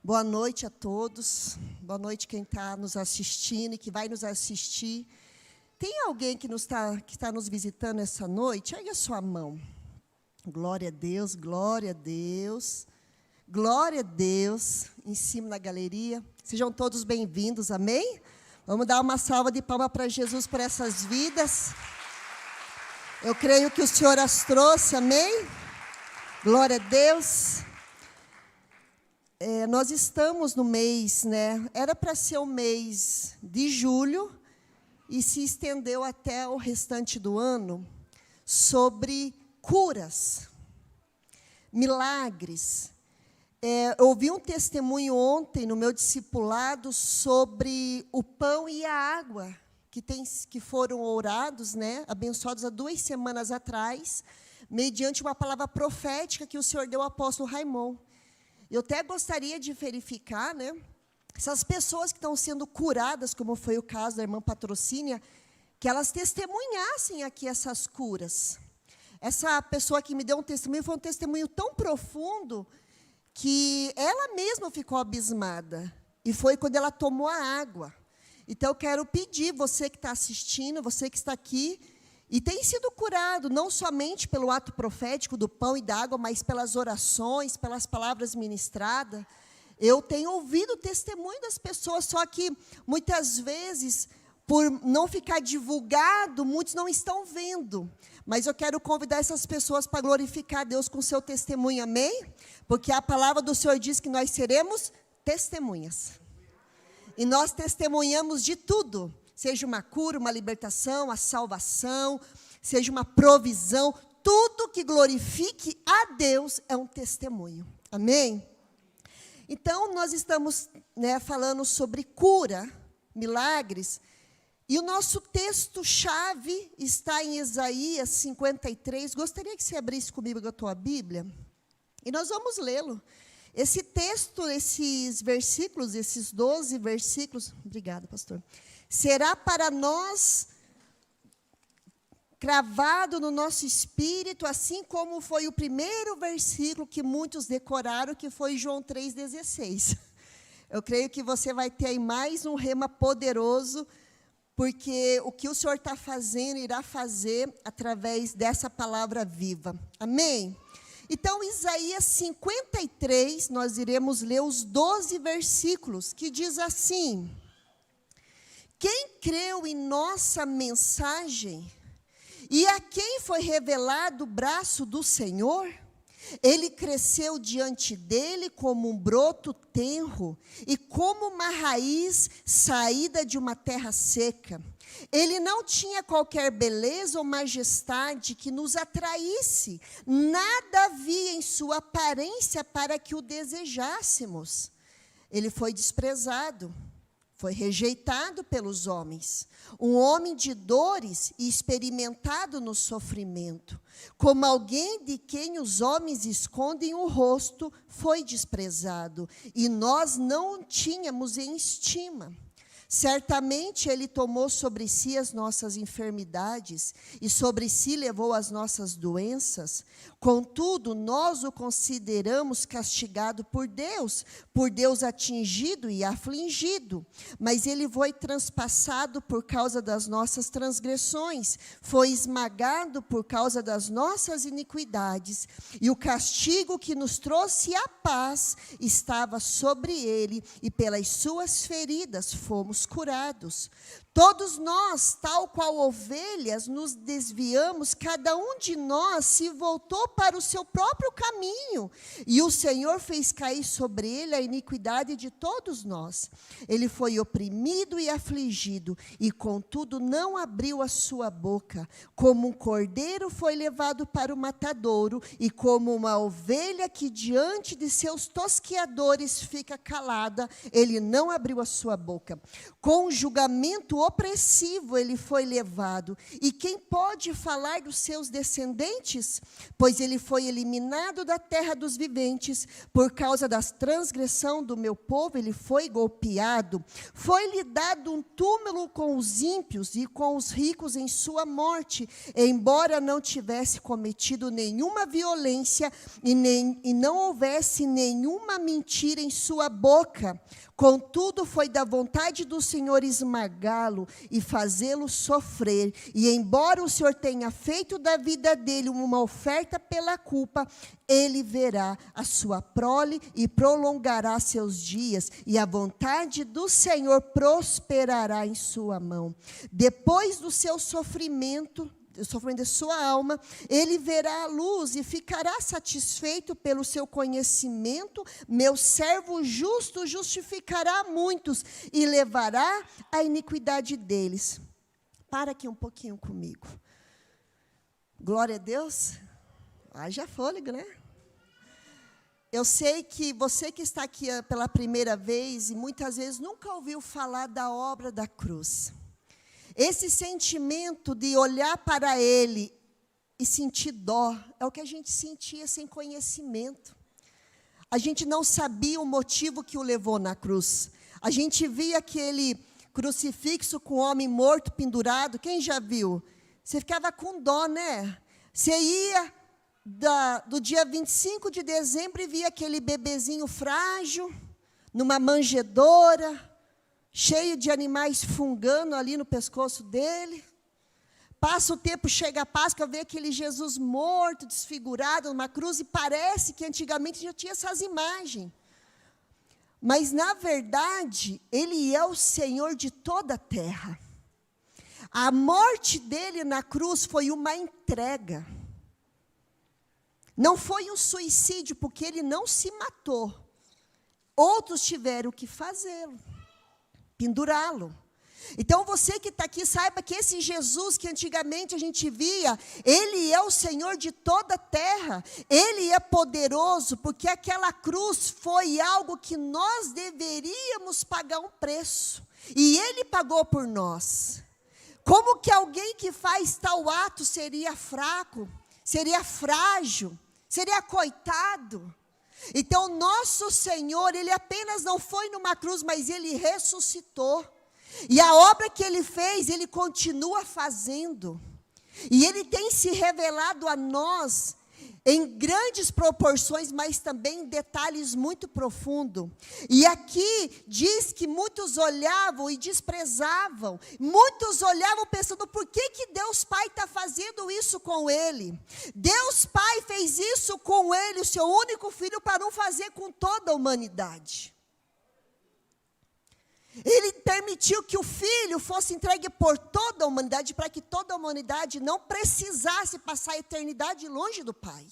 Boa noite a todos. Boa noite quem está nos assistindo e que vai nos assistir. Tem alguém que está nos visitando essa noite? Ergue a sua mão. Glória a Deus, glória a Deus. Glória a Deus. Em cima na galeria. Sejam todos bem-vindos, amém? Vamos dar uma salva de palmas para Jesus por essas vidas. Eu creio que o Senhor as trouxe, amém? Glória a Deus. Nós estamos no mês, Era para ser o mês de julho e se estendeu até o restante do ano sobre curas, milagres. Eu ouvi um testemunho ontem no meu discipulado sobre o pão e a água que foram orados, abençoados há 2 semanas atrás, mediante uma palavra profética que o Senhor deu ao apóstolo Raimon. Eu até gostaria de verificar, essas pessoas que estão sendo curadas, como foi o caso da irmã Patrocínia, que elas testemunhassem aqui essas curas. Essa pessoa que me deu um testemunho foi um testemunho tão profundo que ela mesma ficou abismada. E foi quando ela tomou a água. Então, eu quero pedir, você que está assistindo, você que está aqui, e tem sido curado, não somente pelo ato profético do pão e da água, mas pelas orações, pelas palavras ministradas. Eu tenho ouvido o testemunho das pessoas, só que, muitas vezes, por não ficar divulgado, muitos não estão vendo. Mas eu quero convidar essas pessoas para glorificar a Deus com o seu testemunho, amém? Porque a palavra do Senhor diz que nós seremos testemunhas. E nós testemunhamos de tudo. Seja uma cura, uma libertação, a salvação, seja uma provisão, tudo que glorifique a Deus é um testemunho. Amém? Então, nós estamos falando sobre cura, milagres, e o nosso texto-chave está em Isaías 53. Gostaria que você abrisse comigo a tua Bíblia, e nós vamos lê-lo. Esse texto, esses versículos, esses 12 versículos, obrigada, pastor, será para nós cravado no nosso espírito, assim como foi o primeiro versículo que muitos decoraram, que foi João 3,16. Eu creio que você vai ter aí mais um rema poderoso, porque o que o Senhor está fazendo, irá fazer através dessa palavra viva. Amém? Então, Isaías 53, nós iremos ler os 12 versículos, que diz assim: quem creu em nossa mensagem e a quem foi revelado o braço do Senhor, ele cresceu diante dele como um broto tenro e como uma raiz saída de uma terra seca. Ele não tinha qualquer beleza ou majestade que nos atraísse, nada havia em sua aparência para que o desejássemos. Ele foi desprezado, foi rejeitado pelos homens, um homem de dores e experimentado no sofrimento. Como alguém de quem os homens escondem o rosto, foi desprezado, e nós não o tínhamos em estima. Certamente Ele tomou sobre si as nossas enfermidades e sobre si levou as nossas doenças. Contudo, nós o consideramos castigado por Deus atingido e afligido. Mas Ele foi transpassado por causa das nossas transgressões, foi esmagado por causa das nossas iniquidades. E o castigo que nos trouxe a paz estava sobre Ele, e pelas suas feridas fomos curados. Todos nós, tal qual ovelhas, nos desviamos, cada um de nós se voltou para o seu próprio caminho, e o Senhor fez cair sobre ele a iniquidade de todos nós. Ele foi oprimido e afligido, e contudo não abriu a sua boca. Como um cordeiro foi levado para o matadouro, e como uma ovelha que diante de seus tosqueadores fica calada, ele não abriu a sua boca. Com julgamento opressivo ele foi levado. E quem pode falar dos seus descendentes? Pois ele foi eliminado da terra dos viventes. Por causa da transgressão do meu povo, ele foi golpeado. Foi-lhe dado um túmulo com os ímpios e com os ricos em sua morte, embora não tivesse cometido nenhuma violência e não houvesse nenhuma mentira em sua boca. Contudo, foi da vontade do Senhor esmagá-lo e fazê-lo sofrer. E embora o Senhor tenha feito da vida dele uma oferta pela culpa, ele verá a sua prole e prolongará seus dias, e a vontade do Senhor prosperará em sua mão. Depois do seu sofrimento de sua alma, ele verá a luz e ficará satisfeito pelo seu conhecimento. Meu servo justo justificará muitos e levará a iniquidade deles. Para aqui um pouquinho comigo. Glória a Deus. Haja fôlego, né? Eu sei que você que está aqui pela primeira vez e muitas vezes nunca ouviu falar da obra da cruz. Esse sentimento de olhar para ele e sentir dó é o que a gente sentia sem conhecimento. A gente não sabia o motivo que o levou na cruz. A gente via aquele crucifixo com o homem morto pendurado. Quem já viu? Você ficava com dó, né? Você ia do dia 25 de dezembro e via aquele bebezinho frágil, numa manjedoura, cheio de animais fungando ali no pescoço dele. Passa o tempo, chega a Páscoa, vê aquele Jesus morto, desfigurado numa cruz, e parece que antigamente já tinha essas imagens. Mas, na verdade, ele é o Senhor de toda a terra. A morte dele na cruz foi uma entrega. Não foi um suicídio, porque ele não se matou. Outros tiveram que fazê-lo. Pendurá-lo. Então, você que está aqui, saiba que esse Jesus que antigamente a gente via, ele é o Senhor de toda a terra. Ele é poderoso, porque aquela cruz foi algo que nós deveríamos pagar um preço. E ele pagou por nós. Como que alguém que faz tal ato seria fraco, seria frágil, seria coitado? Então, nosso Senhor, ele apenas não foi numa cruz, mas ele ressuscitou. E a obra que ele fez, ele continua fazendo. E ele tem se revelado a nós em grandes proporções, mas também em detalhes muito profundos. E aqui diz que muitos olhavam e desprezavam. Muitos olhavam pensando, por que Deus Pai está fazendo isso com ele? Deus Pai fez isso com ele, o seu único filho, para não fazer com toda a humanidade. Ele permitiu que o Filho fosse entregue por toda a humanidade, para que toda a humanidade não precisasse passar a eternidade longe do Pai.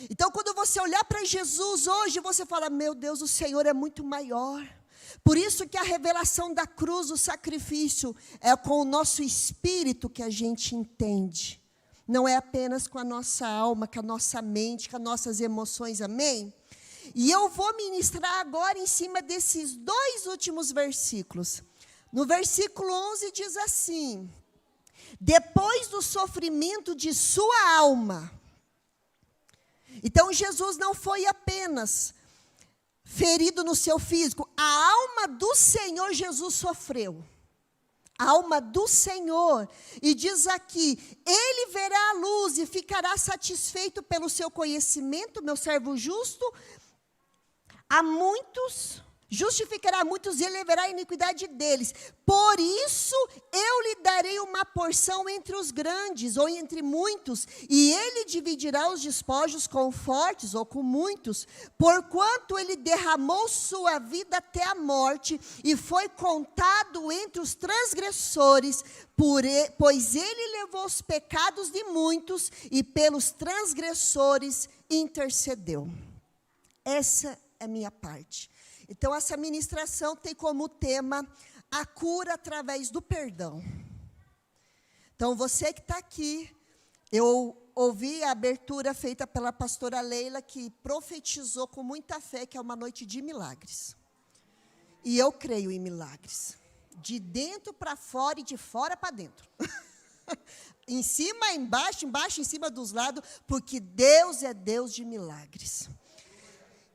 Então, quando você olhar para Jesus hoje, você fala, meu Deus, o Senhor é muito maior. Por isso que a revelação da cruz, o sacrifício, é com o nosso espírito que a gente entende. Não é apenas com a nossa alma, com a nossa mente, com as nossas emoções, amém? E eu vou ministrar agora em cima desses dois últimos versículos. No versículo 11 diz assim: depois do sofrimento de sua alma. Então, Jesus não foi apenas ferido no seu físico. A alma do Senhor Jesus sofreu. A alma do Senhor. E diz aqui, ele verá a luz e ficará satisfeito pelo seu conhecimento, meu servo justo. A muitos, justificará muitos e ele verá a iniquidade deles. Por isso, eu lhe darei uma porção entre os grandes, ou entre muitos, e ele dividirá os despojos com fortes, ou com muitos, porquanto ele derramou sua vida até a morte, e foi contado entre os transgressores, pois ele levou os pecados de muitos, e pelos transgressores intercedeu. Essa é a minha parte. Então, essa ministração tem como tema a cura através do perdão. Então, você que está aqui, eu ouvi a abertura feita pela pastora Leila, que profetizou com muita fé que é uma noite de milagres. E eu creio em milagres. De dentro para fora e de fora para dentro. Em cima, embaixo, embaixo, em cima dos lados, porque Deus é Deus de milagres.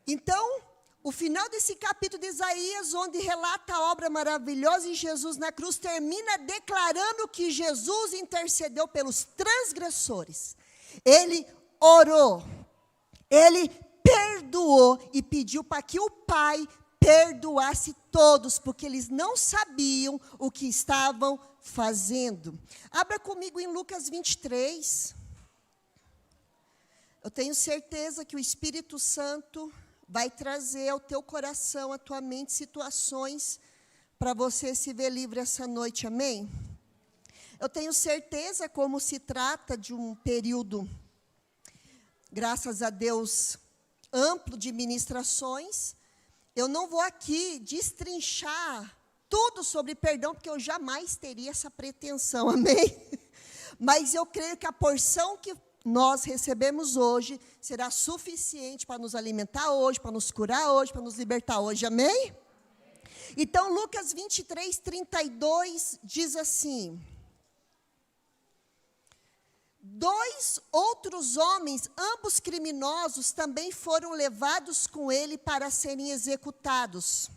Então, o final desse capítulo de Isaías, onde relata a obra maravilhosa de Jesus na cruz, termina declarando que Jesus intercedeu pelos transgressores. Ele orou, ele perdoou e pediu para que o Pai perdoasse todos, porque eles não sabiam o que estavam fazendo. Abra comigo em Lucas 23. Eu tenho certeza que o Espírito Santo vai trazer ao teu coração, à tua mente, situações para você se ver livre essa noite, amém? Eu tenho certeza, como se trata de um período, graças a Deus, amplo de ministrações, eu não vou aqui destrinchar tudo sobre perdão, porque eu jamais teria essa pretensão, amém? Mas eu creio que a porção que nós recebemos hoje será suficiente para nos alimentar hoje, para nos curar hoje, para nos libertar hoje, amém? Então, Lucas 23, 32 diz assim: 2 outros homens, ambos criminosos, também foram levados com ele para serem executados.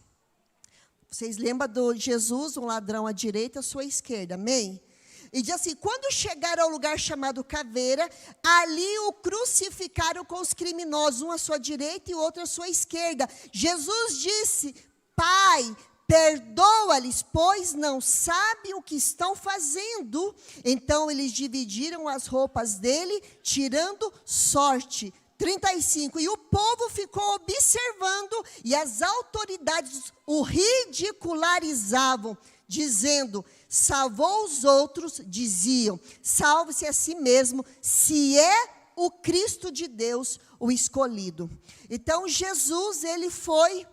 Vocês lembram de Jesus, um ladrão à direita, à sua esquerda, amém? E diz assim: quando chegaram ao lugar chamado Caveira, ali o crucificaram com os criminosos, um à sua direita e o outro à sua esquerda. Jesus disse: Pai, perdoa-lhes, pois não sabem o que estão fazendo. Então eles dividiram as roupas dele, tirando sorte. 35, e o povo ficou observando, e as autoridades o ridicularizavam, dizendo: salvou os outros, diziam, salve-se a si mesmo, se é o Cristo de Deus, o escolhido. Então, Jesus, ele foi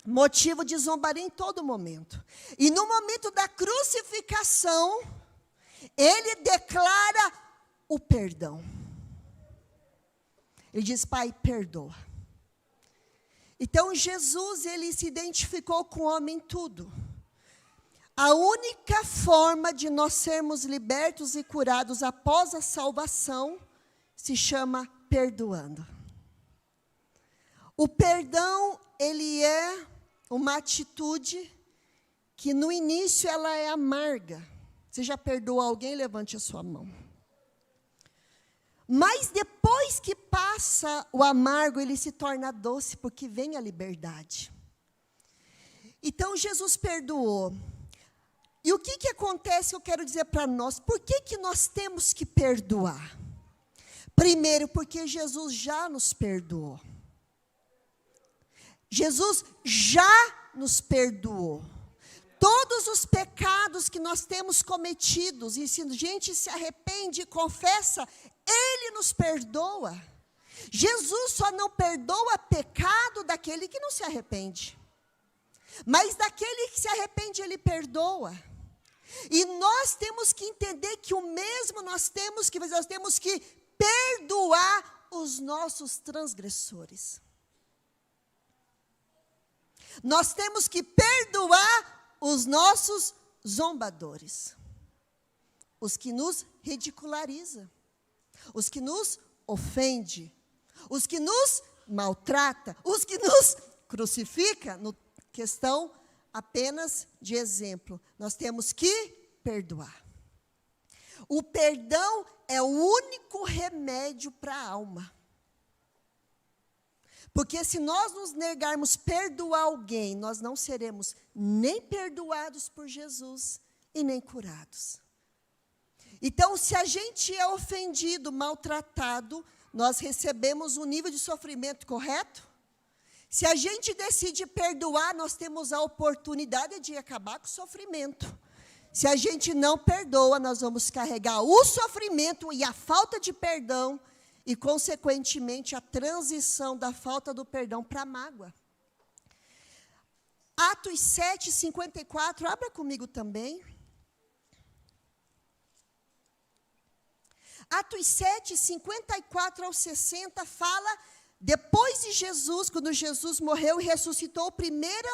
motivo de zombaria em todo momento. E no momento da crucificação, ele declara o perdão. Ele diz: Pai, perdoa. Então, Jesus, ele se identificou com o homem em tudo. A única forma de nós sermos libertos e curados após a salvação se chama perdoando. O perdão, ele é uma atitude que no início ela é amarga. Você já perdoou alguém? Levante a sua mão. Mas depois que passa o amargo, ele se torna doce, porque vem a liberdade. Então, Jesus perdoou. E o que acontece, eu quero dizer para nós, por que nós temos que perdoar? Primeiro, porque Jesus já nos perdoou. Jesus já nos perdoou. Todos os pecados que nós temos cometidos, e se a gente se arrepende e confessa, Ele nos perdoa. Jesus só não perdoa pecado daquele que não se arrepende. Mas daquele que se arrepende, Ele perdoa. E nós temos que entender que o mesmo nós temos que perdoar os nossos transgressores. Nós temos que perdoar os nossos zombadores, os que nos ridicularizam, os que nos ofendem, os que nos maltratam, os que nos crucificam. No questão apenas de exemplo, nós temos que perdoar. O perdão é o único remédio para a alma. Porque se nós nos negarmos perdoar alguém, nós não seremos nem perdoados por Jesus e nem curados. Então, se a gente é ofendido, maltratado, nós recebemos um nível de sofrimento correto? Se a gente decide perdoar, nós temos a oportunidade de acabar com o sofrimento. Se a gente não perdoa, nós vamos carregar o sofrimento e a falta de perdão, e, consequentemente, a transição da falta do perdão para a mágoa. Atos 7, 54, abra comigo também. Atos 7, 54 ao 60, fala Depois de Jesus, quando Jesus morreu e ressuscitou, a primeira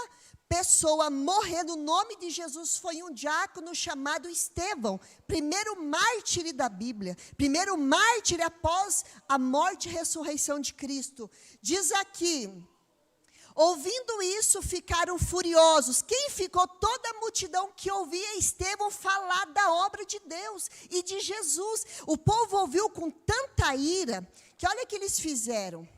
pessoa a morrer no nome de Jesus foi um diácono chamado Estevão, primeiro mártir da Bíblia, primeiro mártir após a morte e ressurreição de Cristo. Diz aqui, ouvindo isso, ficaram furiosos. Quem ficou? Toda a multidão que ouvia Estevão falar da obra de Deus e de Jesus. O povo ouviu com tanta ira, que olha o que eles fizeram.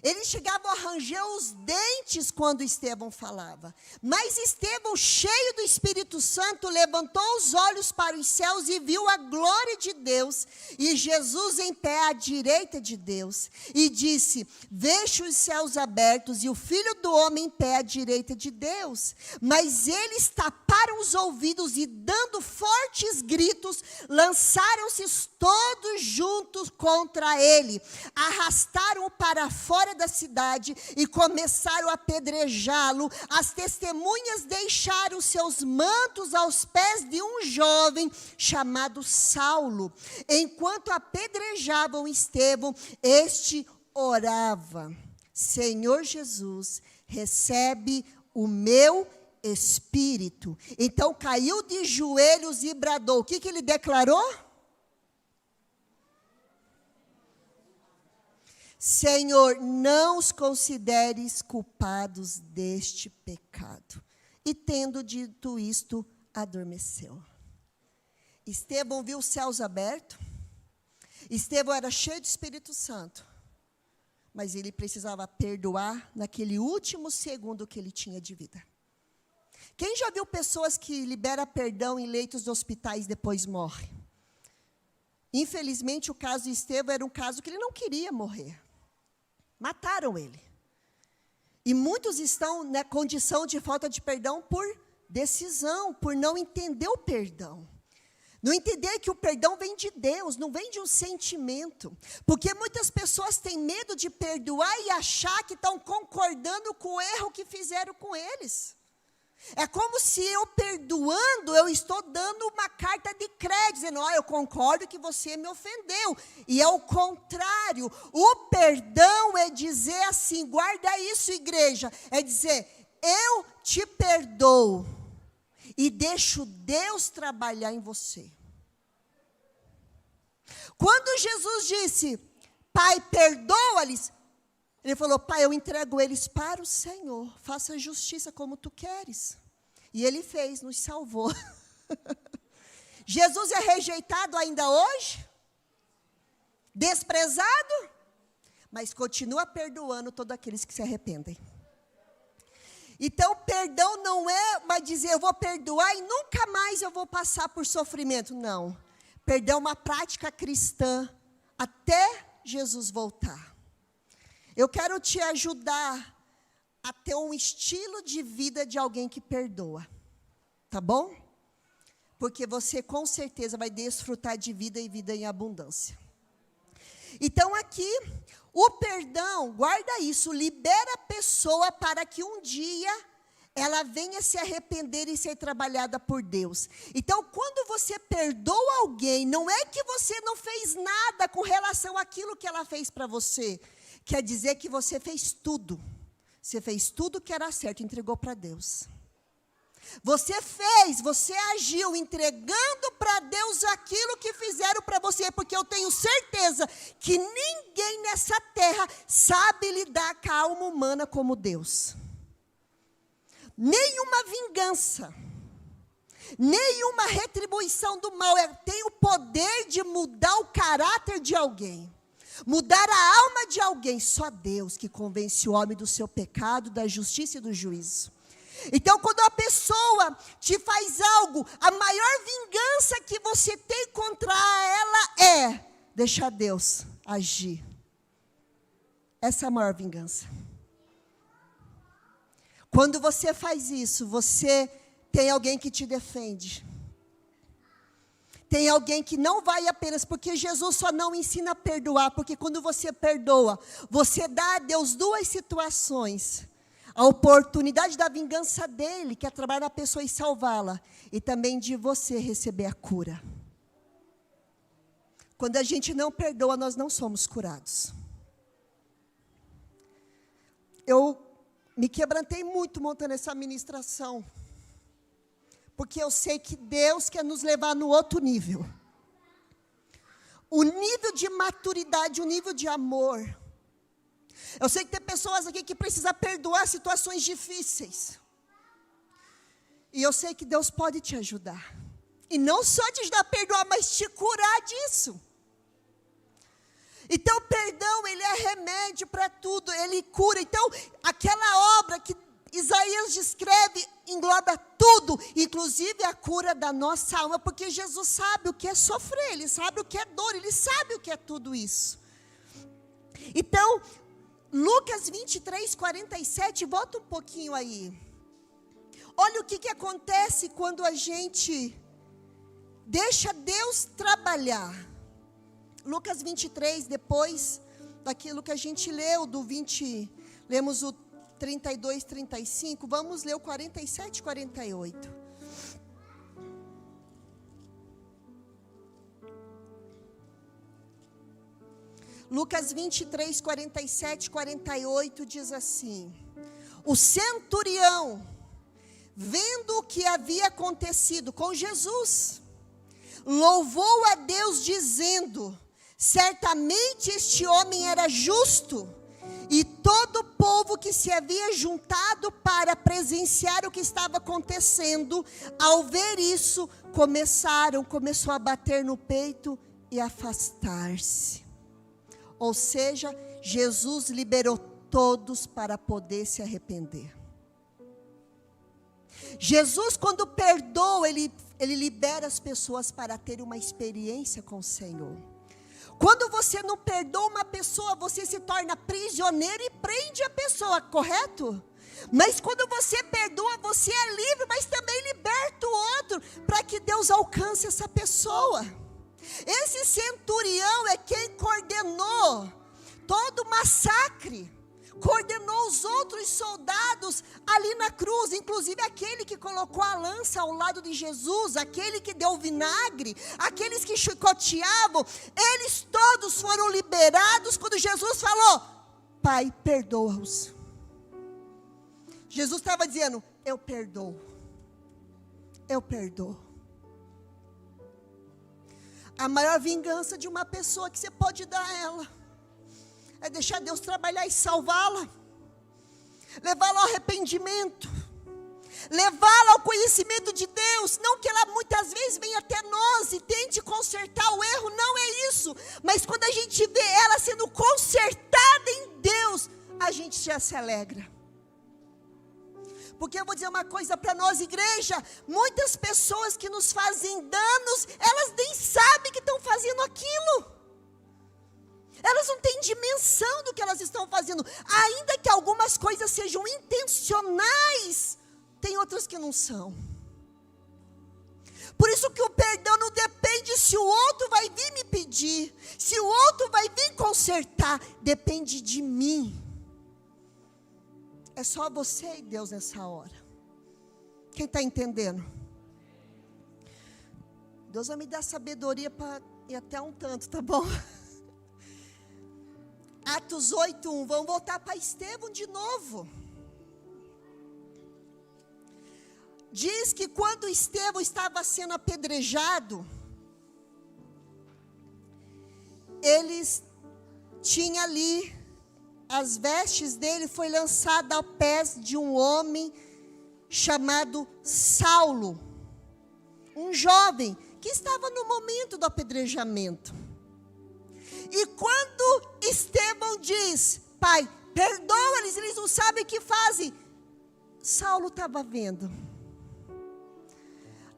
Eles chegavam a ranger os dentes quando Estevão falava. Mas Estevão, cheio do Espírito Santo, levantou os olhos para os céus e viu a glória de Deus e Jesus em pé à direita de Deus. E disse, vejo os céus abertos e o Filho do Homem em pé à direita de Deus. Mas eles taparam os ouvidos e, dando fortes gritos, lançaram-se todos juntos contra ele. Arrastaram-o para fora da cidade e começaram a apedrejá-lo. As testemunhas deixaram seus mantos aos pés de um jovem chamado Saulo. Enquanto apedrejavam Estevão, este orava: Senhor Jesus, recebe o meu espírito. Então caiu de joelhos e bradou. O que ele declarou? Senhor, não os consideres culpados deste pecado. E tendo dito isto, adormeceu. Estevão viu os céus abertos. Estevão era cheio do Espírito Santo. Mas ele precisava perdoar naquele último segundo que ele tinha de vida. Quem já viu pessoas que liberam perdão em leitos de hospitais e depois morrem? Infelizmente, o caso de Estevão era um caso que ele não queria morrer. Mataram ele. E muitos estão na condição de falta de perdão por decisão, por não entender o perdão. Não entender que o perdão vem de Deus, não vem de um sentimento. Porque muitas pessoas têm medo de perdoar e achar que estão concordando com o erro que fizeram com eles. É como se eu perdoando, eu estou dando uma carta de crédito, dizendo, eu concordo que você me ofendeu. E é o contrário. O perdão é dizer assim, guarda isso, igreja. É dizer, eu te perdoo e deixo Deus trabalhar em você. Quando Jesus disse, Pai, perdoa-lhes, ele falou, Pai, eu entrego eles para o Senhor, faça justiça como tu queres. E ele fez, nos salvou. Jesus é rejeitado ainda hoje? Desprezado? Mas continua perdoando todos aqueles que se arrependem. Então, perdão não é mas dizer, eu vou perdoar e nunca mais eu vou passar por sofrimento. Não. Perdão é uma prática cristã até Jesus voltar. Eu quero te ajudar a ter um estilo de vida de alguém que perdoa. Tá bom? Porque você com certeza vai desfrutar de vida e vida em abundância. Então aqui, o perdão, guarda isso, libera a pessoa para que um dia ela venha se arrepender e ser trabalhada por Deus. Então, quando você perdoa alguém, não é que você não fez nada com relação àquilo que ela fez para você. Quer dizer que você fez tudo. Você fez tudo que era certo, entregou para Deus. Você agiu entregando para Deus aquilo que fizeram para você, porque eu tenho certeza que ninguém nessa terra sabe lidar com a alma humana como Deus. Nenhuma vingança, nenhuma retribuição do mal tem o poder de mudar o caráter de alguém. Mudar a alma de alguém, só Deus que convence o homem do seu pecado, da justiça e do juízo. Então, quando a pessoa te faz algo, a maior vingança que você tem contra ela é deixar Deus agir. Essa é a maior vingança. Quando você faz isso, você tem alguém que te defende. Tem alguém que não vai apenas, porque Jesus só não ensina a perdoar, porque quando você perdoa, você dá a Deus duas situações. A oportunidade da vingança dele, que é trabalhar na pessoa e salvá-la, e também de você receber a cura. Quando a gente não perdoa, nós não somos curados. eu me quebrantei muito montando essa ministração, porque eu sei que Deus quer nos levar no outro nível. O nível de maturidade, o nível de amor. Eu sei que tem pessoas aqui que precisam perdoar situações difíceis. E eu sei que Deus pode te ajudar. E não só te ajudar a perdoar, mas te curar disso. Então, o perdão, ele é remédio para tudo, ele cura. Então, aquela obra que Isaías descreve, engloba tudo, inclusive a cura da nossa alma, porque Jesus sabe o que é sofrer, Ele sabe o que é dor, Ele sabe o que é tudo isso. Então, Lucas 23, 47, volta um pouquinho aí. Olha o que acontece quando a gente deixa Deus trabalhar. Lucas 23, depois daquilo que a gente leu, lemos o 32, 35, vamos ler o 47 e 48. Lucas 23, 47 e 48 diz assim: o centurião, vendo o que havia acontecido com Jesus, louvou a Deus dizendo: certamente este homem era justo. E todo o povo que se havia juntado para presenciar o que estava acontecendo, ao ver isso, começou a bater no peito e afastar-se. Ou seja, Jesus liberou todos para poder se arrepender. Jesus, quando perdoa, ele libera as pessoas para ter uma experiência com o Senhor. Quando você não perdoa uma pessoa, você se torna prisioneiro e prende a pessoa, correto? Mas quando você perdoa, você é livre, mas também liberta o outro, para que Deus alcance essa pessoa. Esse centurião é quem coordenou todo o massacre, coordenou os outros soldados ali na cruz, inclusive aquele que colocou a lança ao lado de Jesus, aquele que deu vinagre, aqueles que chicoteavam, eles todos foram liberados quando Jesus falou: Pai, perdoa-os. Jesus estava dizendo: eu perdoo, eu perdoo. A maior vingança de uma pessoa que você pode dar a ela é deixar Deus trabalhar e salvá-la, levá-la ao arrependimento, levá-la ao conhecimento de Deus. Não que ela muitas vezes venha até nós e tente consertar o erro, não é isso. Mas quando a gente vê ela sendo consertada em Deus, a gente já se alegra. Porque eu vou dizer uma coisa para nós, igreja: muitas pessoas que nos fazem danos, elas nem sabem que estão fazendo aquilo. Elas não têm dimensão do que elas estão fazendo. Ainda que algumas coisas sejam intencionais, tem outras que não são. Por isso que o perdão não depende se o outro vai vir me pedir, se o outro vai vir consertar. Depende de mim. É só você e Deus nessa hora. Quem está entendendo? Deus vai me dar sabedoria para ir até um tanto, tá bom? Atos 8:1, vamos voltar para Estevão de novo. Diz que quando Estevão estava sendo apedrejado, eles tinham ali, as vestes dele foi lançada aos pés de um homem chamado Saulo, um jovem que estava no momento do apedrejamento. E quando Estevão diz: Pai, perdoa-lhes, eles não sabem o que fazem, Saulo estava vendo.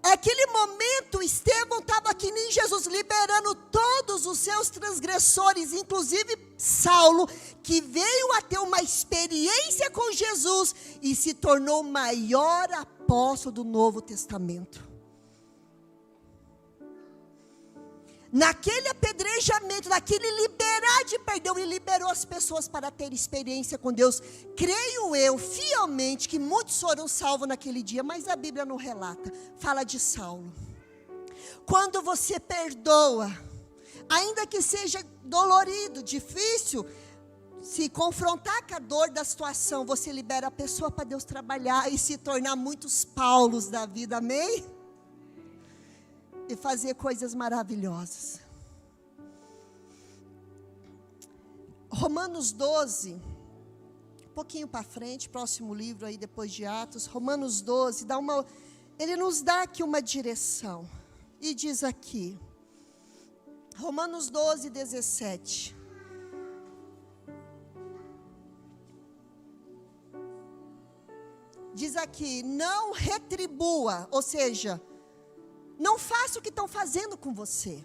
Naquele momento, Estevão estava que nem Jesus, liberando todos os seus transgressores, inclusive Saulo, que veio a ter uma experiência com Jesus e se tornou o maior apóstolo do Novo Testamento. Naquele apedrejamento, naquele liberar de perdão, ele liberou as pessoas para ter experiência com Deus. Creio eu, fielmente, que muitos foram salvos naquele dia, mas a Bíblia não relata. Fala de Saulo. Quando você perdoa, ainda que seja dolorido, difícil, se confrontar com a dor da situação, você libera a pessoa para Deus trabalhar e se tornar muitos Paulos da vida, amém? E fazer coisas maravilhosas. Romanos 12, um pouquinho para frente, próximo livro aí depois de Atos, Romanos 12, ele nos dá aqui uma direção, e diz aqui, Romanos 12, 17, diz aqui, não retribua, ou seja, não faça o que estão fazendo com você.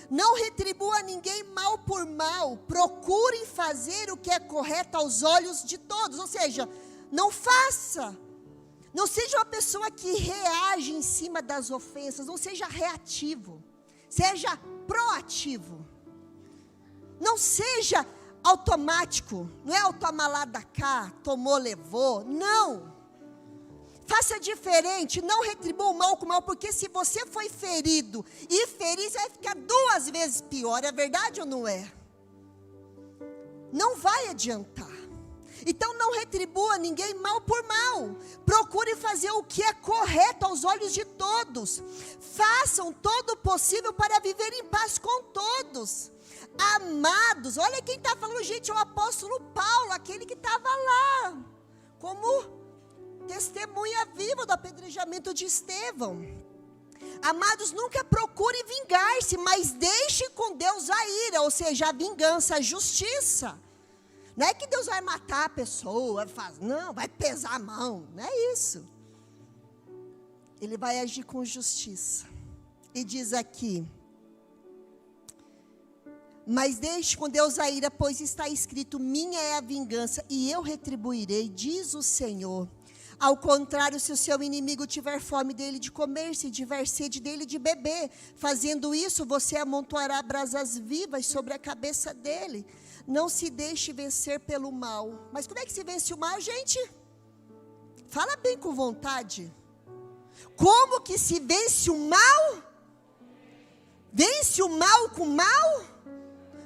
Não retribua ninguém mal por mal. Procure fazer o que é correto aos olhos de todos. Ou seja, não faça. Não seja uma pessoa que reage em cima das ofensas. Não seja reativo. Seja proativo. Não seja automático. Não é automalá da cá, tomou, levou. Não. Faça diferente, não retribua o mal com o mal, porque se você foi ferido e ferir, você vai ficar 2 vezes pior, é verdade ou não é? Não vai adiantar. Então não retribua ninguém mal por mal. Procure fazer o que é correto aos olhos de todos. Façam todo o possível para viver em paz com todos. Amados, olha quem está falando, gente, é o apóstolo Paulo, aquele que estava lá, como testemunha viva do apedrejamento de Estevão. Amados, nunca procure vingar-se, mas deixe com Deus a ira, ou seja, a vingança, a justiça. Não é que Deus vai matar a pessoa, não, vai pesar a mão, não é isso. Ele vai agir com justiça. E diz aqui, mas deixe com Deus a ira, pois está escrito, minha é a vingança e eu retribuirei, diz o Senhor. Ao contrário, se o seu inimigo tiver fome dele de comer, se tiver sede dele de beber, fazendo isso, você amontoará brasas vivas sobre a cabeça dele. Não se deixe vencer pelo mal. Mas como é que se vence o mal, gente? Fala bem com vontade. Como que se vence o mal? Vence o mal com mal?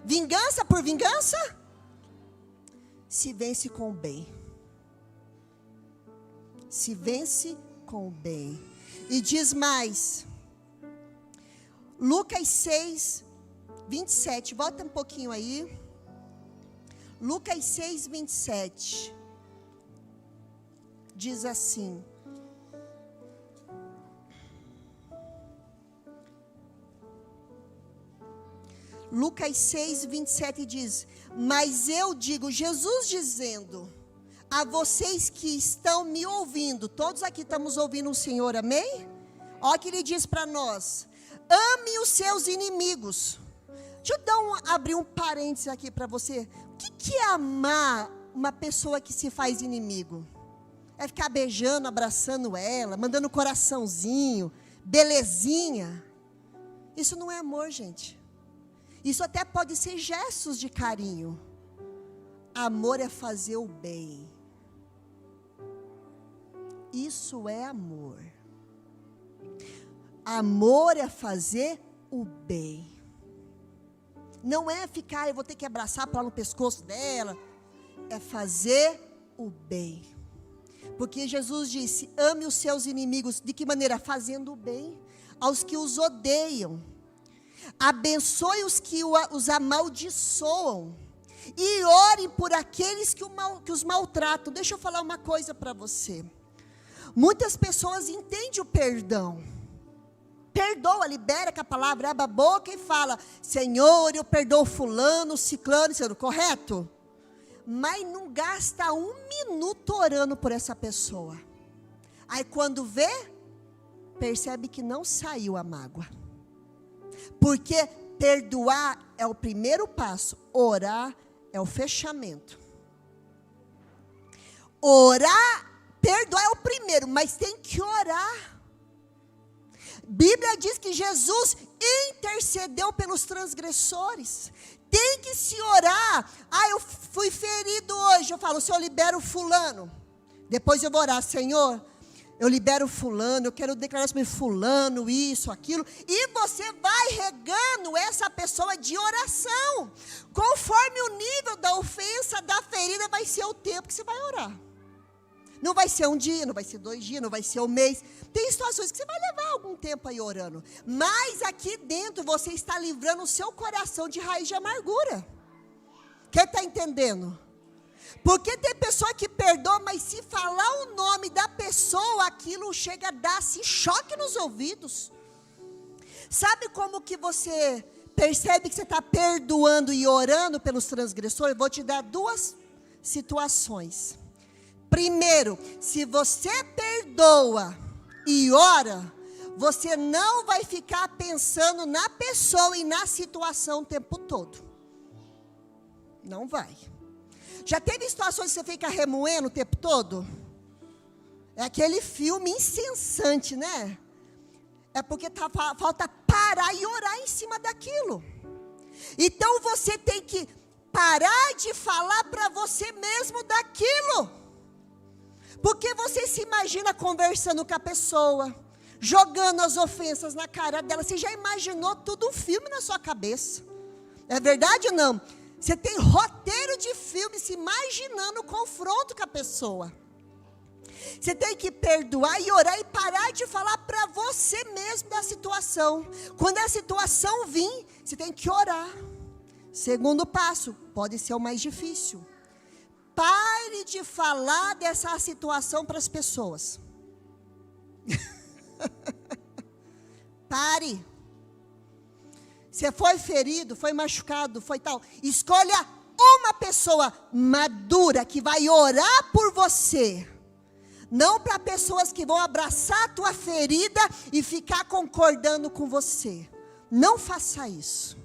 Vingança por vingança? Se vence com o bem. Se vence com o bem. E diz mais, Lucas 6, 27, volta um pouquinho aí, Lucas 6, 27, diz assim, Lucas 6, 27 diz, mas eu digo, Jesus dizendo, a vocês que estão me ouvindo, todos aqui estamos ouvindo o Senhor, amém? Olha o que ele diz para nós, ame os seus inimigos. Deixa eu abrir um parênteses aqui para você. O que é amar uma pessoa que se faz inimigo? É ficar beijando, abraçando ela, mandando coraçãozinho, belezinha. Isso não é amor, gente. Isso até pode ser gestos de carinho. Amor é fazer o bem. Isso é amor. Amor é fazer o bem. Não é ficar, eu vou ter que abraçar para lá no pescoço dela. É fazer o bem. Porque Jesus disse, ame os seus inimigos. De que maneira? Fazendo o bem aos que os odeiam. Abençoe os que os amaldiçoam. E orem por aqueles que os maltratam. Deixa eu falar uma coisa para você. Muitas pessoas entendem o perdão. Perdoa, libera com a palavra, abre a boca e fala, Senhor, eu perdoo fulano, ciclano, Senhor, correto? Mas não gasta 1 minuto orando por essa pessoa. Aí quando vê, percebe que não saiu a mágoa. Porque perdoar é o primeiro passo, orar é o fechamento. Orar, perdoar é o primeiro, mas tem que orar. Bíblia diz que Jesus intercedeu pelos transgressores. Tem que se orar. Eu fui ferido hoje. Eu falo, Senhor, libera o fulano. Depois eu vou orar, Senhor, eu libero fulano, eu quero declarar sobre fulano, isso, aquilo, e você vai regando essa pessoa de oração, conforme o nível da ofensa, da ferida, vai ser o tempo que você vai orar. Não vai ser um dia, não vai ser 2 dias, não vai ser um mês. Tem situações que você vai levar algum tempo aí orando. Mas aqui dentro você está livrando o seu coração de raiz de amargura. Quem está entendendo? Porque tem pessoa que perdoa, mas se falar o nome da pessoa, aquilo chega a dar-se choque nos ouvidos. Sabe como que você percebe que você está perdoando e orando pelos transgressores? Eu vou te dar 2 situações. Primeiro, se você perdoa e ora, você não vai ficar pensando na pessoa e na situação o tempo todo. Não vai. Já teve situações que você fica remoendo o tempo todo? É aquele filme incessante, né? É porque falta parar e orar em cima daquilo. Então você tem que parar de falar para você mesmo daquilo. Porque você se imagina conversando com a pessoa, jogando as ofensas na cara dela. Você já imaginou tudo um filme na sua cabeça. É verdade ou não? Você tem roteiro de filme se imaginando o confronto com a pessoa. Você tem que perdoar e orar e parar de falar para você mesmo da situação. Quando a situação vir, você tem que orar. Segundo passo, pode ser o mais difícil. Pare de falar dessa situação para as pessoas. Pare. Você foi ferido, foi machucado, foi tal. Escolha uma pessoa madura que vai orar por você. Não para pessoas que vão abraçar a tua ferida e ficar concordando com você. Não faça isso.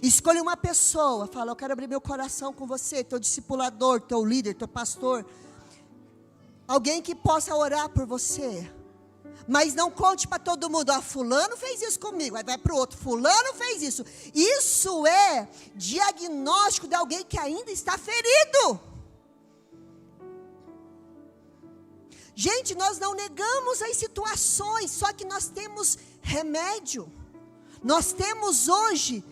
Escolha uma pessoa, fala, eu quero abrir meu coração com você, teu discipulador, teu líder, teu pastor. Alguém que possa orar por você. Mas não conte para todo mundo, fulano fez isso comigo, aí vai para o outro, fulano fez isso. Isso é diagnóstico de alguém que ainda está ferido. Gente, nós não negamos as situações, só que nós temos remédio. Nós temos hoje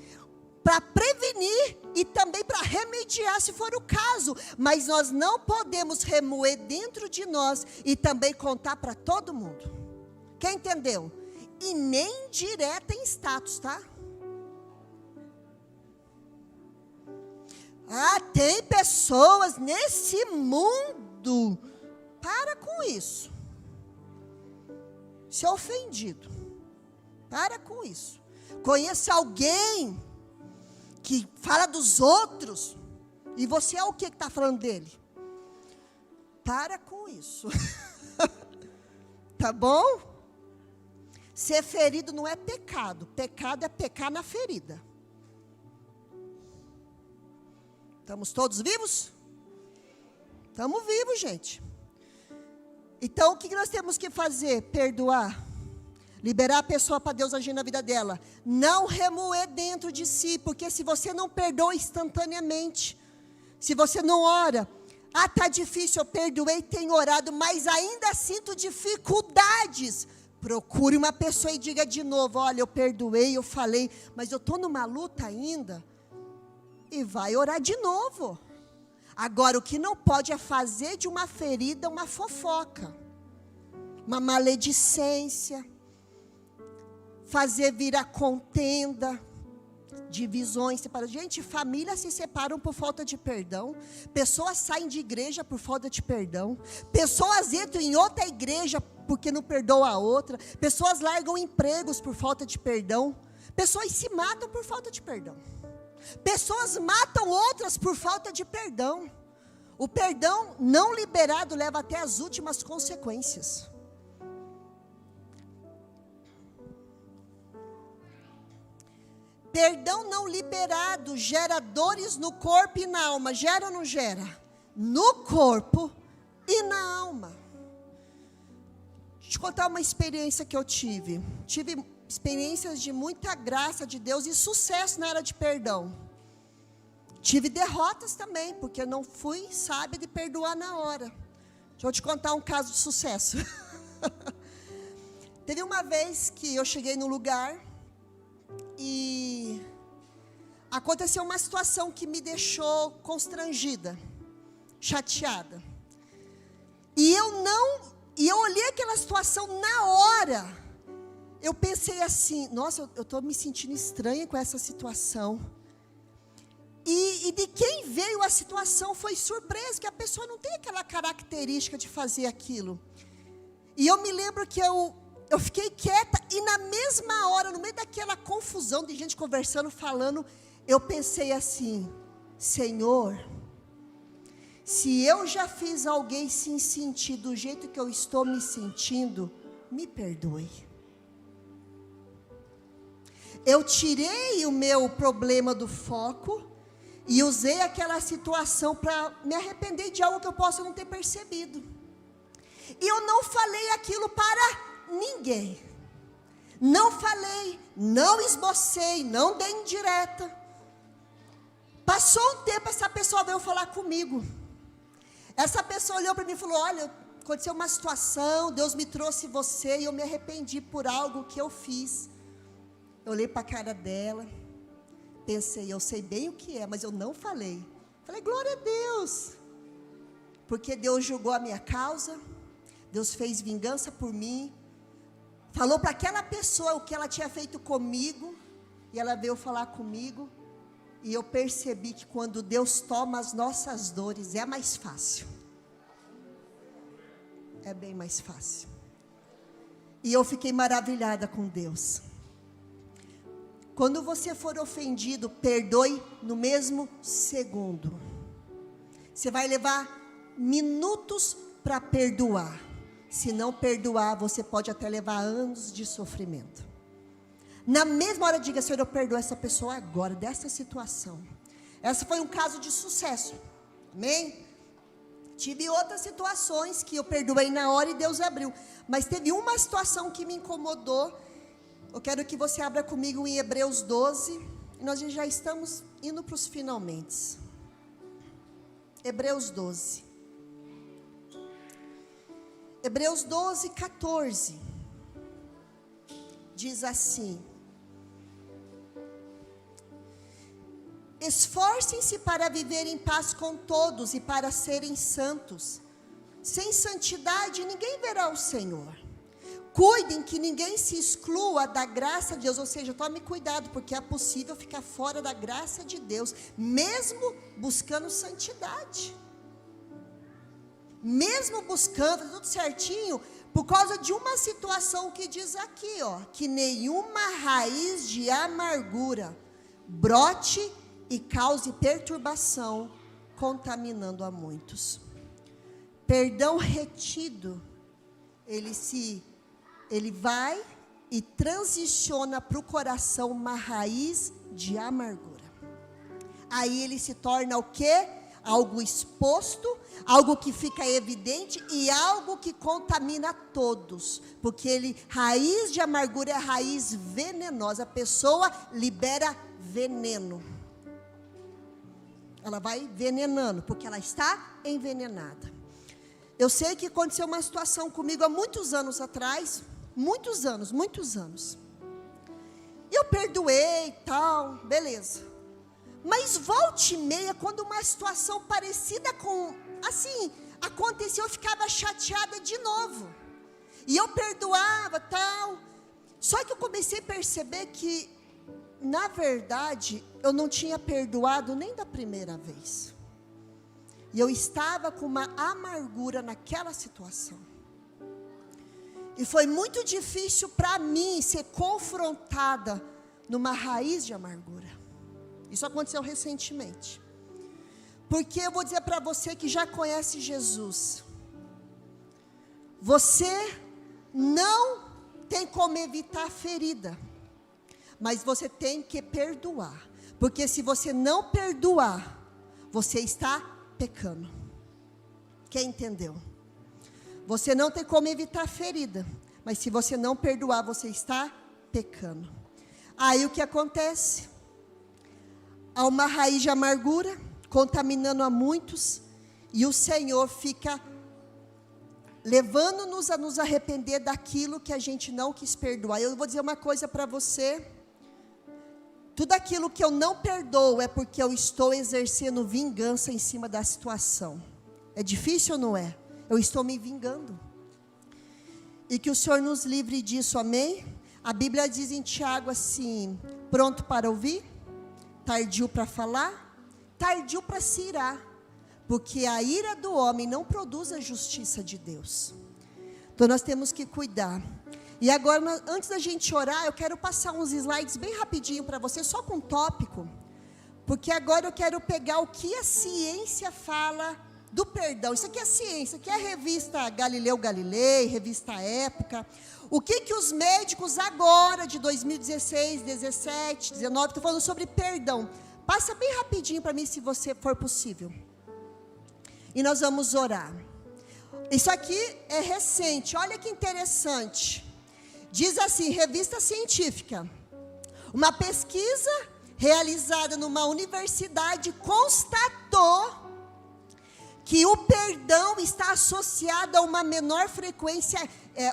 para prevenir e também para remediar, se for o caso. Mas nós não podemos remoer dentro de nós e também contar para todo mundo. Quem entendeu? E nem direta em status, tá? Tem pessoas nesse mundo. Para com isso. Se é ofendido. Para com isso. Conheça alguém que fala dos outros, e você é o que está falando dele? Para com isso. Tá bom? Ser ferido não é pecado. Pecado é pecar na ferida. Estamos todos vivos? Estamos vivos, gente. Então, o que nós temos que fazer? Perdoar. Liberar a pessoa para Deus agir na vida dela. Não remoer dentro de si, porque se você não perdoa instantaneamente, se você não ora, está difícil, eu perdoei, tenho orado, mas ainda sinto dificuldades. Procure uma pessoa e diga de novo, olha, eu perdoei, eu falei, mas eu estou numa luta ainda. E vai orar de novo. Agora, o que não pode é fazer de uma ferida uma fofoca, uma maledicência, fazer virar contenda, divisões, separações. Gente, famílias se separam por falta de perdão. Pessoas saem de igreja por falta de perdão. Pessoas entram em outra igreja porque não perdoa a outra. Pessoas largam empregos por falta de perdão. Pessoas se matam por falta de perdão. Pessoas matam outras por falta de perdão. O perdão não liberado leva até as últimas consequências. Perdão não liberado gera dores no corpo e na alma. Gera ou não gera? No corpo e na alma. Deixa eu te contar uma experiência que eu tive. Tive experiências de muita graça de Deus e sucesso na área de perdão. Tive derrotas também, porque eu não fui sábia de perdoar na hora. Deixa eu te contar um caso de sucesso. Teve uma vez que eu cheguei no lugar e aconteceu uma situação que me deixou constrangida, chateada. E eu olhei aquela situação na hora. Eu pensei assim, nossa, eu estou me sentindo estranha com essa situação. E de quem veio a situação foi surpresa, que a pessoa não tem aquela característica de fazer aquilo. E eu me lembro que eu fiquei quieta e na mesma hora, no meio daquela confusão de gente conversando, falando, eu pensei assim, Senhor, se eu já fiz alguém se sentir do jeito que eu estou me sentindo, me perdoe. Eu tirei o meu problema do foco e usei aquela situação para me arrepender de algo que eu possa não ter percebido. E eu não falei aquilo para ninguém. Não falei, não esbocei, não dei indireta. Passou um tempo, essa pessoa veio falar comigo. Essa pessoa olhou para mim e falou, olha, aconteceu uma situação, Deus me trouxe você e eu me arrependi por algo que eu fiz. Eu olhei para a cara dela, pensei, eu sei bem o que é, mas eu não falei. Falei, glória a Deus, porque Deus julgou a minha causa, Deus fez vingança por mim, falou para aquela pessoa o que ela tinha feito comigo, e ela veio falar comigo, e eu percebi que quando Deus toma as nossas dores, é mais fácil. É bem mais fácil. E eu fiquei maravilhada com Deus. Quando você for ofendido, perdoe no mesmo segundo. Você vai levar minutos para perdoar. Se não perdoar, você pode até levar anos de sofrimento. Na mesma hora, diga, Senhor, eu perdoo essa pessoa agora, dessa situação. Essa foi um caso de sucesso. Amém? Tive outras situações que eu perdoei na hora e Deus abriu. Mas teve uma situação que me incomodou. Eu quero que você abra comigo em Hebreus 12. E nós já estamos indo para os finalmente. Hebreus 12. Hebreus 12, 14. Diz assim: esforcem-se para viver em paz com todos e para serem santos. Sem santidade ninguém verá o Senhor. Cuidem que ninguém se exclua da graça de Deus, ou seja, tome cuidado, porque é possível ficar fora da graça de Deus, mesmo buscando santidade. Mesmo buscando tudo certinho, por causa de uma situação que diz aqui, ó, que nenhuma raiz de amargura brote e cause perturbação, contaminando a muitos. Perdão retido, ele vai e transiciona para o coração uma raiz de amargura. Aí ele se torna o quê? Algo exposto, algo que fica evidente e algo que contamina todos. Porque raiz de amargura é raiz venenosa. A pessoa libera veneno. Ela vai envenenando, porque ela está envenenada. Eu sei que aconteceu uma situação comigo há muitos anos atrás. Muitos anos. Eu perdoei e tal, beleza. Mas volte e meia, quando uma situação parecida com, assim, aconteceu, eu ficava chateada de novo. E eu perdoava, tal. Só que eu comecei a perceber que, na verdade, eu não tinha perdoado nem da primeira vez. E eu estava com uma amargura naquela situação. E foi muito difícil para mim ser confrontada numa raiz de amargura. Isso aconteceu recentemente. Porque eu vou dizer para você que já conhece Jesus. Você não tem como evitar a ferida. Mas você tem que perdoar. Porque se você não perdoar, você está pecando. Quem entendeu? Você não tem como evitar a ferida. Mas se você não perdoar, você está pecando. Aí o que acontece? Há uma raiz de amargura, contaminando a muitos, e o Senhor fica levando-nos a nos arrepender daquilo que a gente não quis perdoar. Eu vou dizer uma coisa para você: tudo aquilo que eu não perdoo é porque eu estou exercendo vingança em cima da situação. É difícil ou não é? Eu estou me vingando. E que o Senhor nos livre disso, amém? A Bíblia diz em Tiago assim: pronto para ouvir, tardio para falar, tardio para se irar, porque a ira do homem não produz a justiça de Deus. Então nós temos que cuidar. E agora, antes da gente orar, eu quero passar uns slides bem rapidinho para você, só com um tópico, porque agora eu quero pegar o que a ciência fala do perdão. Isso aqui é ciência, isso aqui é a revista Galileu Galilei, revista Época. O que os médicos agora, de 2016, 17, 19, estão falando sobre perdão. Passa bem rapidinho para mim, se você for possível. E nós vamos orar. Isso aqui é recente, olha que interessante. Diz assim, revista científica: uma pesquisa realizada numa universidade constatou que o perdão está associado a uma menor frequência,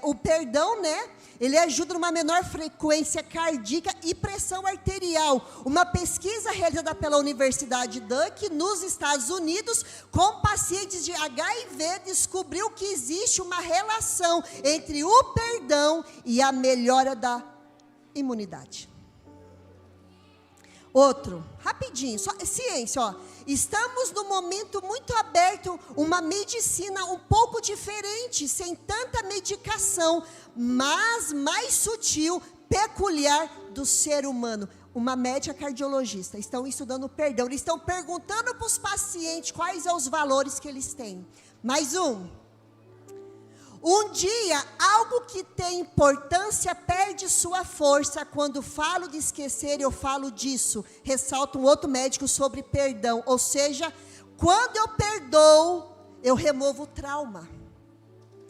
o perdão, né? Ele ajuda numa menor frequência cardíaca e pressão arterial. Uma pesquisa realizada pela Universidade Duke, nos Estados Unidos, com pacientes de HIV, descobriu que existe uma relação entre o perdão e a melhora da imunidade. Outro, rapidinho, só ciência, ó. Estamos num momento muito aberto, uma medicina um pouco diferente, sem tanta medicação, mas mais sutil, peculiar do ser humano. Uma médica cardiologista, estão estudando perdão, eles estão perguntando para os pacientes quais são os valores que eles têm. Mais um dia, algo que tem importância perde sua força. Quando falo de esquecer, eu falo disso. Ressalta um outro médico sobre perdão. Ou seja, quando eu perdoo, eu removo o trauma.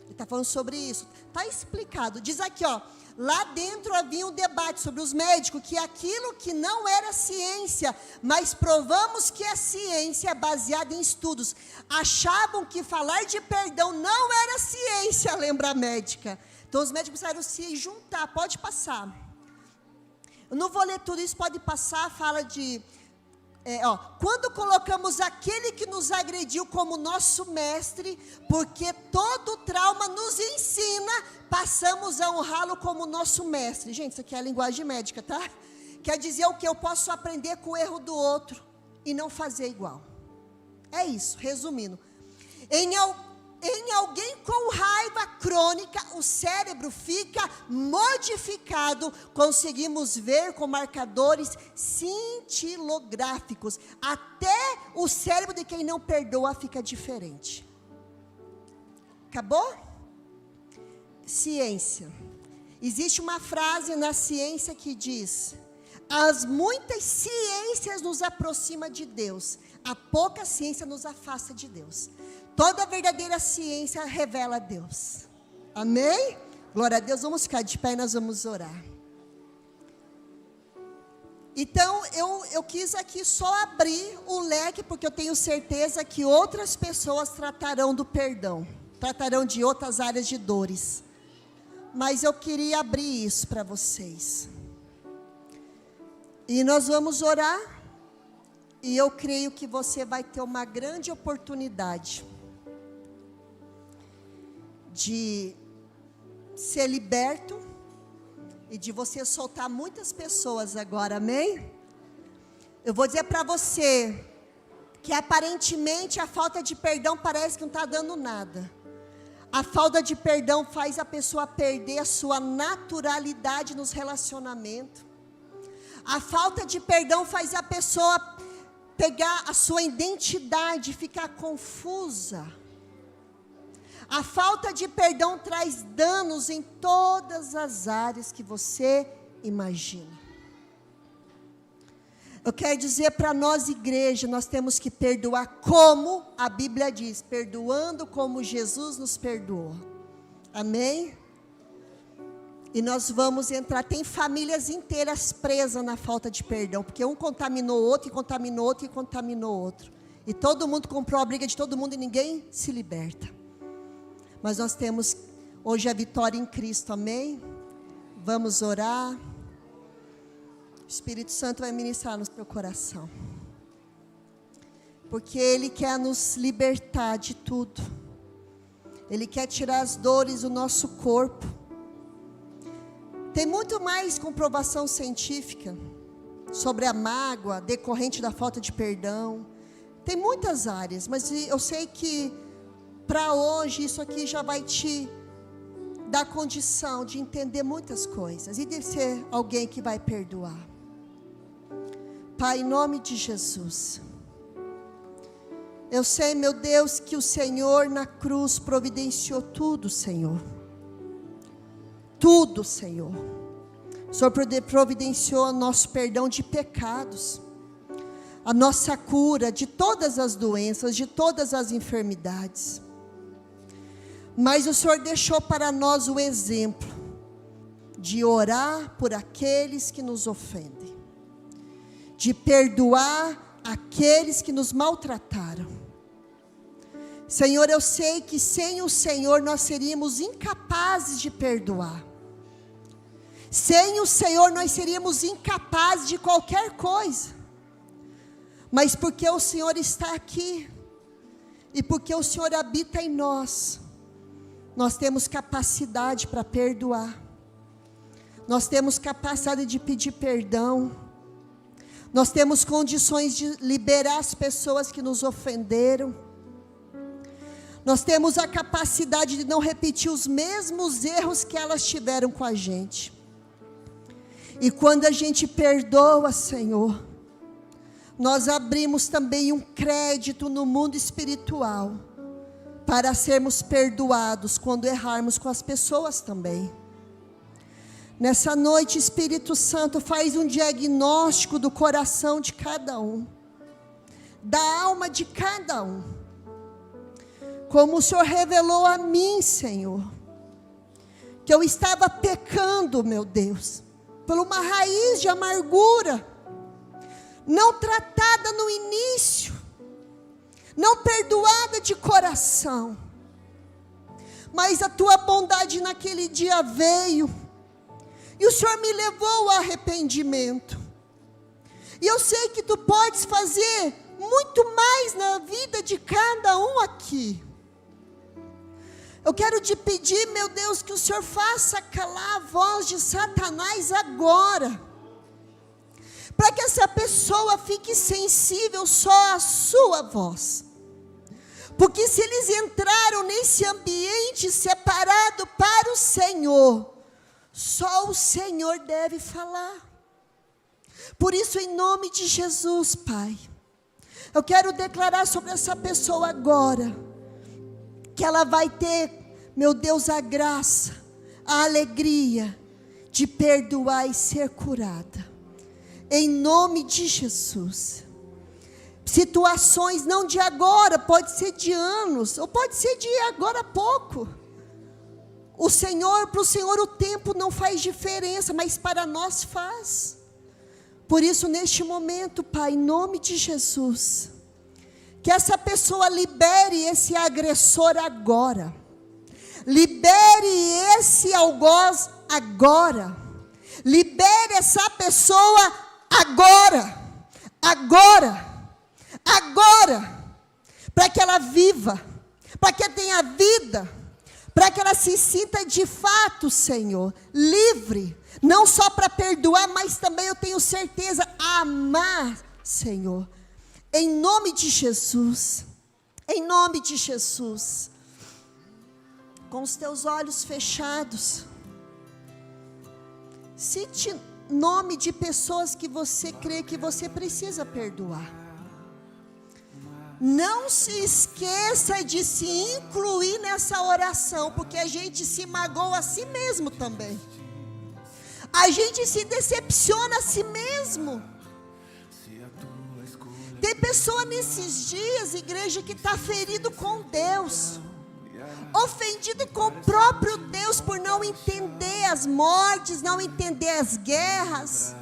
Ele está falando sobre isso. Está explicado. Diz aqui, ó. Lá dentro havia um debate sobre os médicos, que aquilo que não era ciência, mas provamos que a ciência é baseada em estudos. Achavam que falar de perdão não era ciência, lembra a médica. Então os médicos precisaram se juntar, pode passar. Eu não vou ler tudo isso, pode passar, fala de... quando colocamos aquele que nos agrediu como nosso mestre, porque todo trauma nos ensina, passamos a honrá-lo como nosso mestre. Gente, isso aqui é a linguagem médica, tá? Quer dizer o que? Eu posso aprender com o erro do outro e não fazer igual. É isso, resumindo. Em alguém com raiva crônica, o cérebro fica modificado. Conseguimos ver com marcadores cintilográficos. Até o cérebro de quem não perdoa fica diferente. Acabou? Ciência. Existe uma frase na ciência que diz: as muitas ciências nos aproximam de Deus, a pouca ciência nos afasta de Deus. Toda verdadeira ciência revela a Deus. Amém? Glória a Deus. Vamos ficar de pé e nós vamos orar. Então, eu quis aqui só abrir o leque, porque eu tenho certeza que outras pessoas tratarão do perdão, tratarão de outras áreas de dores. Mas eu queria abrir isso para vocês. E nós vamos orar. E eu creio que você vai ter uma grande oportunidade de ser liberto e de você soltar muitas pessoas agora, amém? Eu vou dizer para você que aparentemente a falta de perdão parece que não está dando nada. A falta de perdão faz a pessoa perder a sua naturalidade nos relacionamentos. A falta de perdão faz a pessoa pegar a sua identidade e ficar confusa. A falta de perdão traz danos em todas as áreas que você imagina. Eu quero dizer para nós, igreja, nós temos que perdoar como a Bíblia diz, perdoando como Jesus nos perdoou. Amém? E nós vamos entrar, tem famílias inteiras presas na falta de perdão, porque um contaminou o outro, e contaminou outro, e contaminou outro. E todo mundo comprou a briga de todo mundo e ninguém se liberta. Mas nós temos hoje a vitória em Cristo, amém? Vamos orar. O Espírito Santo vai ministrar no seu coração. Porque Ele quer nos libertar de tudo. Ele quer tirar as dores do nosso corpo. Tem muito mais comprovação científica sobre a mágoa decorrente da falta de perdão. Tem muitas áreas, mas eu sei que para hoje isso aqui já vai te dar condição de entender muitas coisas e de ser alguém que vai perdoar. Pai, em nome de Jesus, eu sei, meu Deus, que o Senhor na cruz providenciou tudo, Senhor. Tudo, Senhor. O Senhor providenciou o nosso perdão de pecados, a nossa cura de todas as doenças, de todas as enfermidades. Mas o Senhor deixou para nós o exemplo de orar por aqueles que nos ofendem, de perdoar aqueles que nos maltrataram. Senhor, eu sei que sem o Senhor nós seríamos incapazes de perdoar. Sem o Senhor nós seríamos incapazes de qualquer coisa. Mas porque o Senhor está aqui, e porque o Senhor habita em nós, nós temos capacidade para perdoar. Nós temos capacidade de pedir perdão. Nós temos condições de liberar as pessoas que nos ofenderam. Nós temos a capacidade de não repetir os mesmos erros que elas tiveram com a gente. E quando a gente perdoa, Senhor, nós abrimos também um crédito no mundo espiritual, para sermos perdoados quando errarmos com as pessoas também. Nessa noite, Espírito Santo, faz um diagnóstico do coração de cada um, da alma de cada um. Como o Senhor revelou a mim, Senhor, que eu estava pecando, meu Deus, por uma raiz de amargura, não tratada no início, não perdoada de coração. Mas a tua bondade naquele dia veio, e o Senhor me levou ao arrependimento. E eu sei que tu podes fazer muito mais na vida de cada um aqui. Eu quero te pedir, meu Deus, que o Senhor faça calar a voz de Satanás agora, para que essa pessoa fique sensível só à sua voz. Porque se eles entraram nesse ambiente separado para o Senhor, só o Senhor deve falar. Por isso, em nome de Jesus, Pai, eu quero declarar sobre essa pessoa agora, que ela vai ter, meu Deus, a graça, a alegria de perdoar e ser curada. Em nome de Jesus. Situações não de agora, pode ser de anos, ou pode ser de agora a pouco. Para o Senhor o tempo não faz diferença, mas para nós faz. Por isso, neste momento, Pai, em nome de Jesus, que essa pessoa libere esse agressor agora. Libere esse algoz agora. Libere essa pessoa agora. Agora. Para que ela viva. Para que ela tenha vida. Para que ela se sinta de fato, Senhor, livre. Não só para perdoar, mas também eu tenho certeza, amar, Senhor. Em nome de Jesus. Em nome de Jesus. Com os teus olhos fechados. Cite nome de pessoas que você crê que você precisa perdoar. Não se esqueça de se incluir nessa oração, porque a gente se magoa a si mesmo também. A gente se decepciona a si mesmo. Tem pessoa nesses dias, igreja, que está ferido com Deus, ofendido com o próprio Deus, por não entender as mortes, não entender as guerras,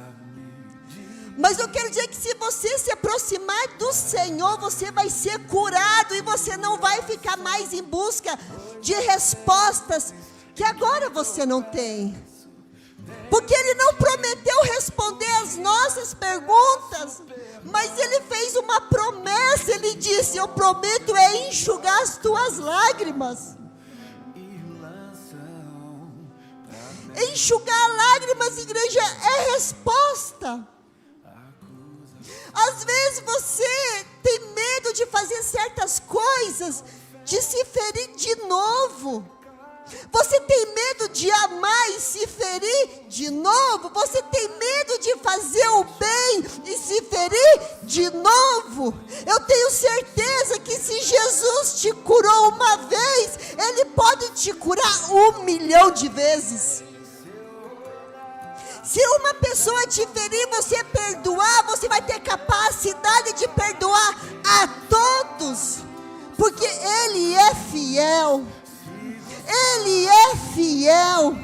Mas eu quero dizer que se você se aproximar do Senhor, você vai ser curado e você não vai ficar mais em busca de respostas que agora você não tem. Porque Ele não prometeu responder as nossas perguntas, mas Ele fez uma promessa. Ele disse: eu prometo enxugar as tuas lágrimas. Enxugar lágrimas, igreja, é resposta. Às vezes você tem medo de fazer certas coisas, de se ferir de novo. Você tem medo de amar e se ferir de novo. Você tem medo de fazer o bem e se ferir de novo. Eu tenho certeza que se Jesus te curou uma vez, Ele pode te curar 1 milhão de vezes. Se uma pessoa te ferir, você perdoar, você vai ter capacidade de perdoar a todos, porque Ele é fiel. Ele é fiel.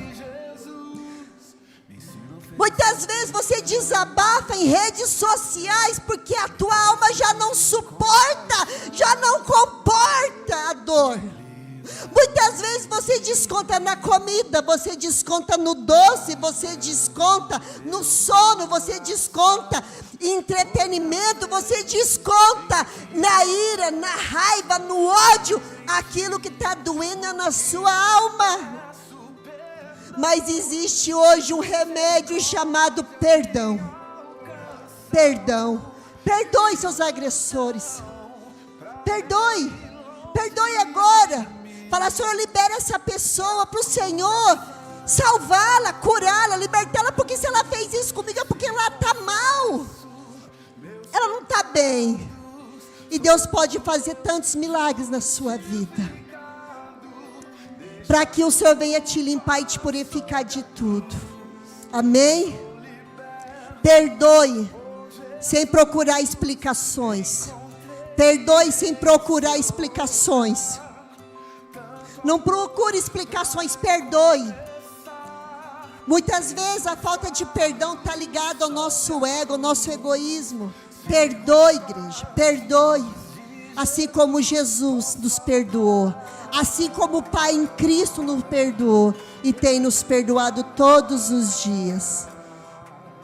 Muitas vezes você desabafa em redes sociais porque a tua alma já não suporta, já não comporta a dor. Muitas vezes você desconta na comida, você desconta no doce, você desconta no sono, você desconta em entretenimento, você desconta na ira, na raiva, no ódio, aquilo que está doendo na sua alma. Mas existe hoje um remédio chamado perdão. Perdão. Perdoe seus agressores. Perdoe. Perdoe agora. Fala: Senhor, libera essa pessoa para o Senhor, salvá-la, curá-la, libertá-la, porque se ela fez isso comigo é porque ela está mal, ela não está bem. E Deus pode fazer tantos milagres na sua vida, para que o Senhor venha te limpar e te purificar de tudo. Amém? Perdoe sem procurar explicações. Perdoe sem procurar explicações. Não procure explicações, perdoe. Muitas vezes a falta de perdão está ligada ao nosso ego, ao nosso egoísmo. Perdoe, igreja, perdoe. Assim como Jesus nos perdoou, assim como o Pai em Cristo nos perdoou e tem nos perdoado todos os dias.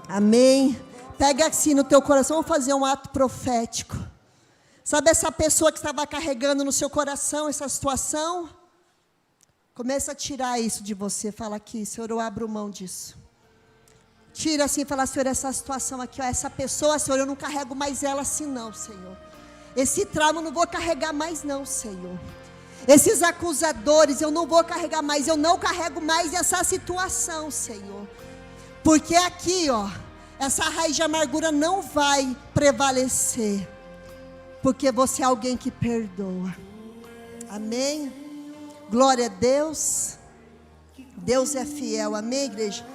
Amém? Pega assim no teu coração, vamos fazer um ato profético. Sabe essa pessoa que estava carregando no seu coração essa situação? Começa a tirar isso de você. Fala aqui: Senhor, eu abro mão disso. Tira assim, fala: Senhor, essa situação aqui, ó, essa pessoa, Senhor, eu não carrego mais ela assim não, Senhor. Esse trauma eu não vou carregar mais não, Senhor. Esses acusadores eu não vou carregar mais. Eu não carrego mais essa situação, Senhor. Porque aqui, ó, essa raiz de amargura não vai prevalecer. Porque você é alguém que perdoa. Amém? Glória a Deus. Deus é fiel, amém, igreja?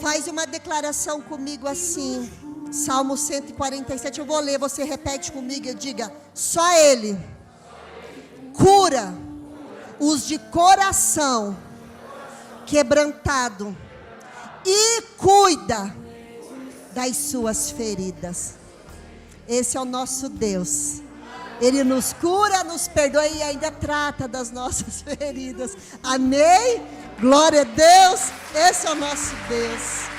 Faz uma declaração comigo assim, Salmo 147, eu vou ler, você repete comigo e diga: só Ele cura os de coração quebrantado e cuida das suas feridas. Esse é o nosso Deus. Ele nos cura, nos perdoa e ainda trata das nossas feridas. Amém? Glória a Deus. Esse é o nosso Deus.